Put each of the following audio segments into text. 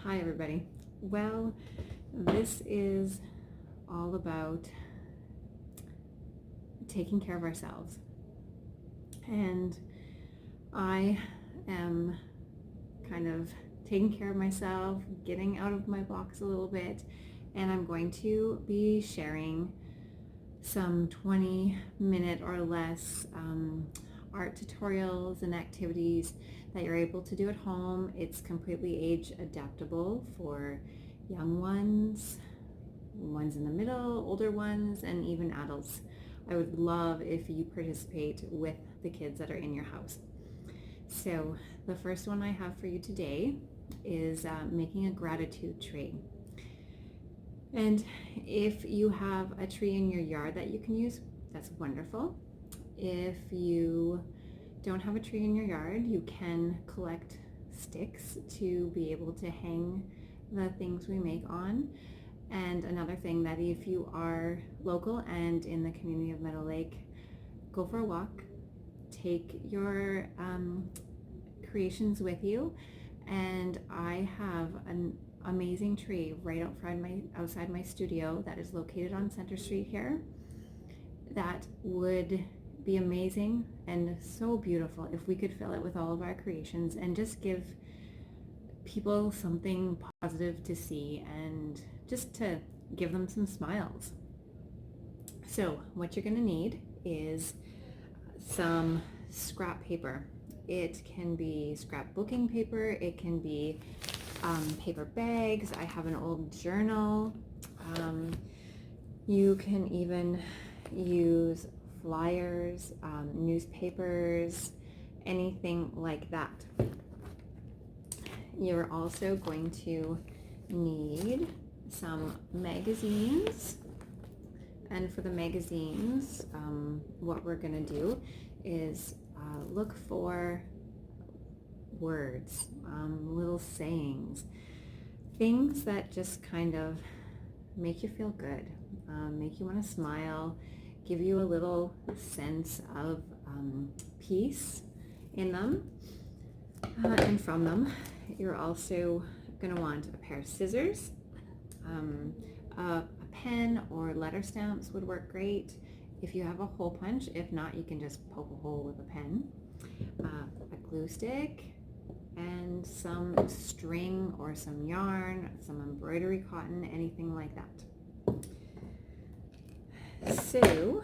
Hi everybody. Well, this is all about taking care of ourselves. And I am kind of taking care of myself, getting out of my box a little bit, and I'm going to be sharing some 20-minute or less art tutorials and activities that you're able to do at home. It's completely age adaptable for young ones, ones in the middle, older ones, and even adults. I would love if you participate with the kids that are in your house. So the first one I have for you today is making a gratitude tree. And if you have a tree in your yard that you can use, that's wonderful. If you don't have a tree in your yard, you can collect sticks to be able to hang the things we make on. And another thing, that if you are local and in the community of Meadow Lake, go for a walk, take your creations with you. And I have an amazing tree right outside my studio that is located on Center Street here that would be amazing and so beautiful if we could fill it with all of our creations and just give people something positive to see and just to give them some smiles. So what you're going to need is some scrap paper. It can be scrapbooking paper, it can be paper bags. I have an old journal. You can even use flyers, newspapers, anything like that. You're also going to need some magazines. And for the magazines, what we're going to do is look for words, little sayings, things that just kind of make you feel good, make you want to smile, give you a little sense of peace in them. And from them, you're also going to want a pair of scissors, a pen or letter stamps would work great if you have a hole punch. If not, you can just poke a hole with a pen, a glue stick, and some string or some yarn, some embroidery cotton, anything like that. So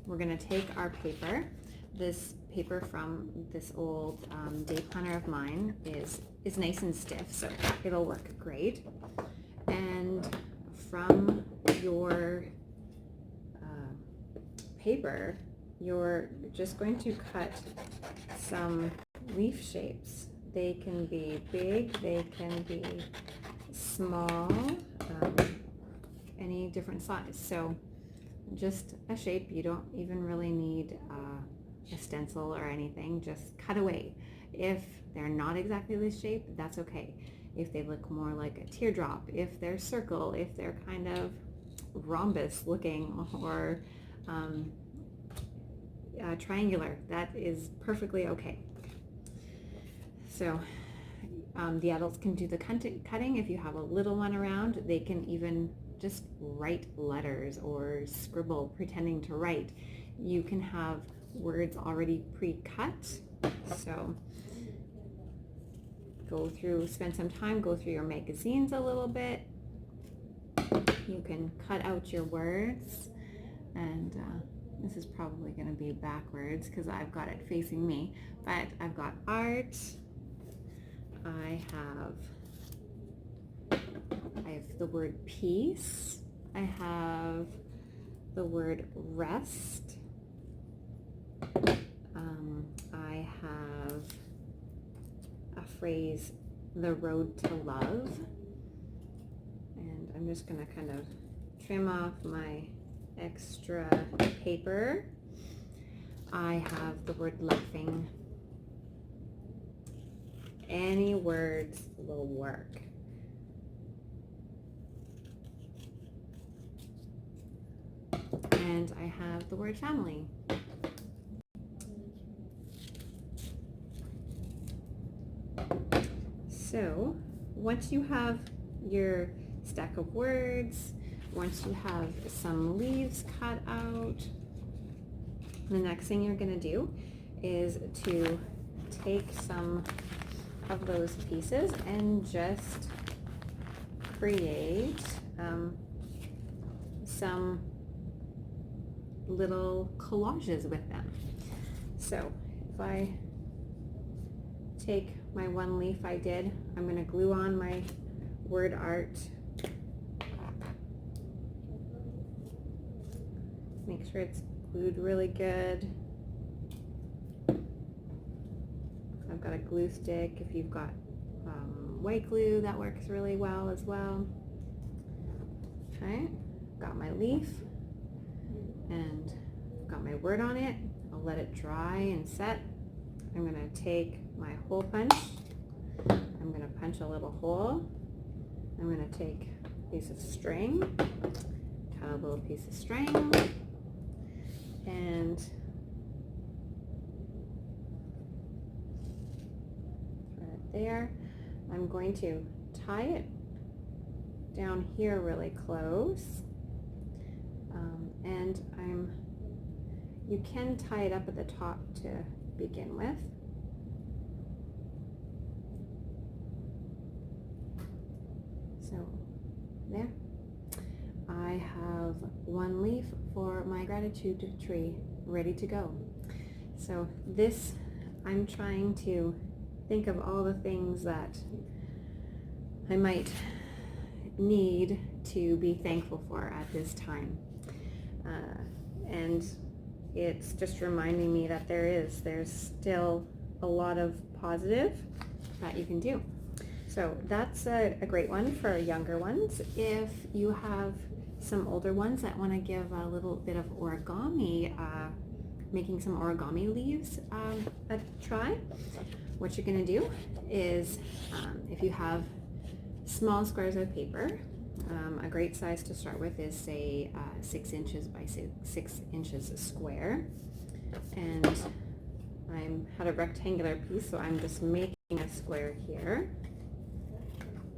we're going to take our paper. This paper from this old day planner of mine is nice and stiff, so it'll work great. And from your paper, you're just going to cut some leaf shapes. They can be big, they can be small, any different size. So just a shape. You don't even really need a stencil or anything. Just cut away. If they're not exactly this shape, that's okay. If they look more like a teardrop, if they're circle, if they're kind of rhombus looking, or triangular, that is perfectly okay. So the adults can do the cutting. If you have a little one around, they can even just write letters or scribble pretending to write. You can have words already pre-cut. So spend some time, go through your magazines a little bit. You can cut out your words, and this is probably going to be backwards because I've got it facing me, but I've got art. I have the word peace. I have the word rest. I have a phrase, the road to love. And I'm just going to kind of trim off my extra paper. I have the word laughing. Any words will work. And I have the word family. So once you have your stack of words, once you have some leaves cut out, the next thing you're going to do is to take some of those pieces and just create some little collages with them. So if I take my one leaf I did, I'm going to glue on my word art. Make sure it's glued really good. I've got a glue stick. If you've got white glue, that works really well as well. Okay, got my leaf and got my word on it. I'll let it dry and set. I'm going to take my hole punch. I'm going to punch a little hole. I'm going to take a piece of string, cut a little piece of string, and thread it there. I'm going to tie it down here really close, and you can tie it up at the top to begin with. So there, I have one leaf for my gratitude tree ready to go. So this, I'm trying to think of all the things that I might need to be thankful for at this time. And it's just reminding me that there's still a lot of positive that you can do. So that's a great one for younger ones. If you have some older ones that want to give a little bit of origami, making some origami leaves a try, what you're going to do is, if you have small squares of paper, a great size to start with is, say, 6 inches by 6 inches square. And I had a rectangular piece, so I'm just making a square here.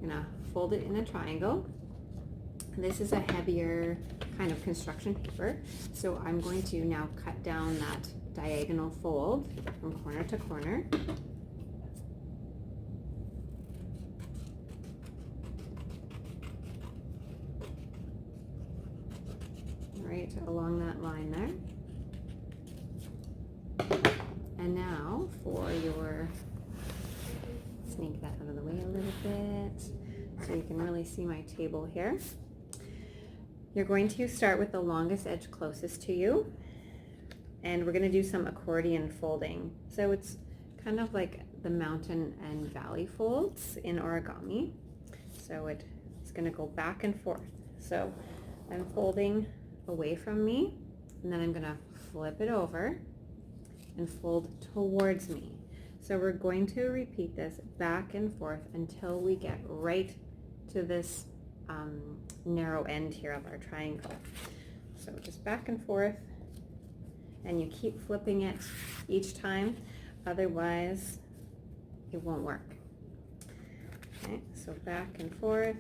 I'm going to fold it in a triangle. This is a heavier kind of construction paper, so I'm going to now cut down that diagonal fold from corner to corner. Right along that line there. And now for your, sneak that out of the way a little bit so you can really see my table here. You're going to start with the longest edge closest to you, and we're going to do some accordion folding. So it's kind of like the mountain and valley folds in origami. So it's going to go back and forth. So I'm folding away from me, and then I'm going to flip it over and fold towards me. So we're going to repeat this back and forth until we get right to this narrow end here of our triangle. So just back and forth, and you keep flipping it each time, otherwise it won't work. Okay, so back and forth.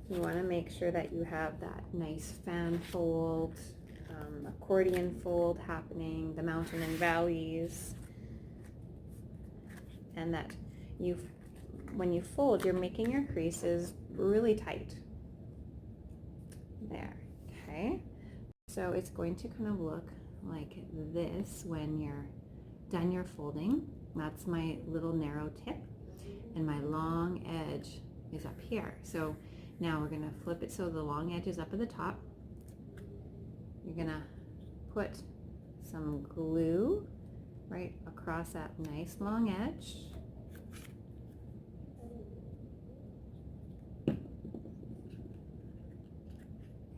You want to make sure that you have that nice fan fold, accordion fold happening, the mountain and valleys, and that when you fold, you're making your creases really tight. There, okay? So it's going to kind of look like this when you're done your folding. That's my little narrow tip, and my long edge is up here. So now we're going to flip it so the long edge is up at the top. You're going to put some glue right across that nice long edge.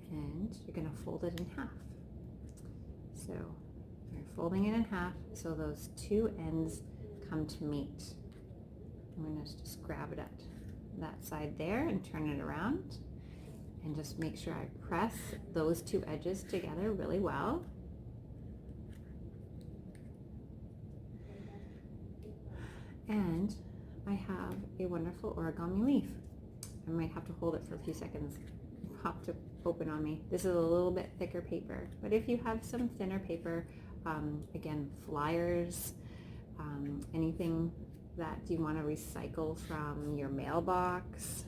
And you're going to fold it in half. So you're folding it in half so those two ends come to meet. I'm going to just grab it at that side there and turn it around, and just make sure I press those two edges together really well. And I have a wonderful origami leaf. I might have to hold it for a few seconds. It popped open on me. This is a little bit thicker paper, but if you have some thinner paper, again, flyers, anything that you want to recycle from your mailbox,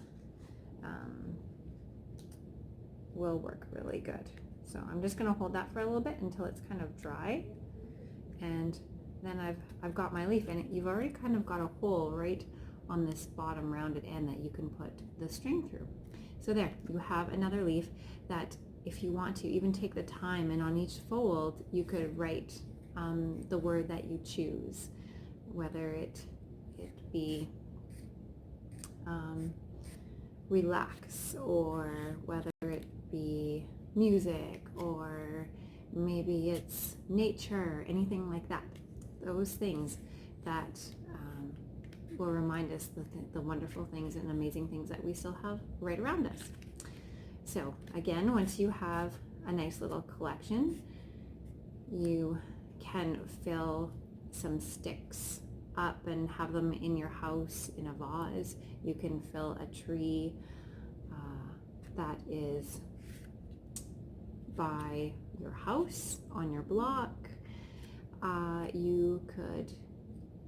will work really good. So I'm just going to hold that for a little bit until it's kind of dry, and then I've got my leaf, and you've already kind of got a hole right on this bottom rounded end that you can put the string through. So there, you have another leaf that if you want to, even take the time, and on each fold you could write the word that you choose, whether it be relax, or whether it be music, or maybe it's nature, anything like that. Those things that will remind us the wonderful things and amazing things that we still have right around us. So again, once you have a nice little collection, you can fill some sticks up and have them in your house in a vase. You can fill a tree that is by your house, on your block. You could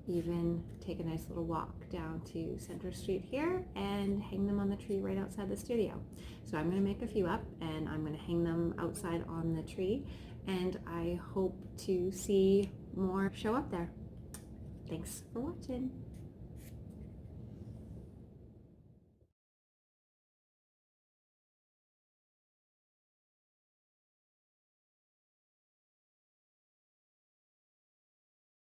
even take a nice little walk down to Center Street here and hang them on the tree right outside the studio. So I'm going to make a few up, and I'm going to hang them outside on the tree, and I hope to see more show up there. Thanks for watching.